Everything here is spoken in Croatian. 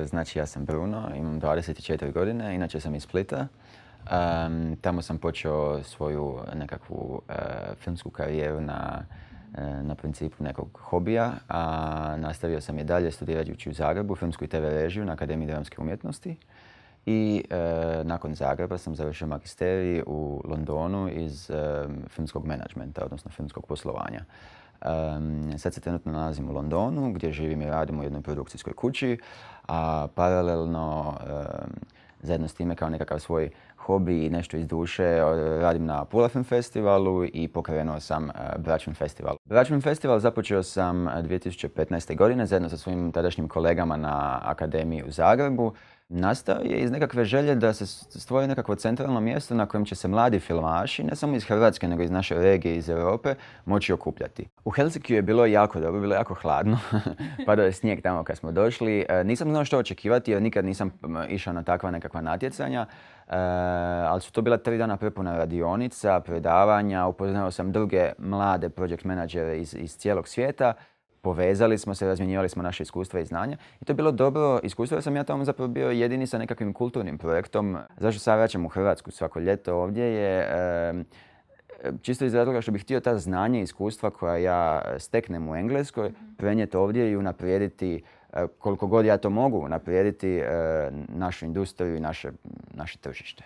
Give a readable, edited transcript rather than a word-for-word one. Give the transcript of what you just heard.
Znači, ja sam Bruno, imam 24 godine, inače sam iz Splita. Tamo sam počeo svoju nekakvu filmsku karijeru na principu nekog hobija, a nastavio sam je dalje studirajući u Zagrebu filmsku i TV režiju na Akademiji dramske umjetnosti. I nakon Zagreba sam završio magisterij u Londonu iz filmskog menadžmenta, odnosno filmskog poslovanja. Sad se trenutno nalazim u Londonu gdje živim i radim u jednoj produkcijskoj kući, a paralelno zajedno s time kao nekakav svoj hobi i nešto iz duše radim na Pula Film Festivalu i pokrenuo sam Brač Film Festival. Brač Film Festival započeo sam 2015. godine zajedno sa svojim tadašnjim kolegama na Akademiji u Zagrebu. Nastao je iz nekakve želje da se stvori nekakvo centralno mjesto na kojem će se mladi filmaši, ne samo iz Hrvatske nego iz naše regije, iz Europe, moći okupljati. U Helsinkiju je bilo jako dobro, bilo jako hladno. Padao je snijeg tamo kad smo došli. Nisam znao što očekivati jer nikad nisam išao na takva nekakva natjecanja. Ali su to bila 3 dana prepuna radionica, predavanja. Upoznao sam druge mlade project menadžere iz cijelog svijeta. Povezali smo se, razmjenjivali smo naše iskustva i znanja i to je bilo dobro iskustvo jer sam ja tamo zapravo bio jedini sa nekakvim kulturnim projektom. Zašto se vraćam u Hrvatsku svako ljeto ovdje je čisto iz razloga što bih htio ta znanja i iskustva koja ja steknem u Engleskoj prenijeti ovdje i unaprijediti koliko god ja to mogu, unaprijediti našu industriju i naše tržište.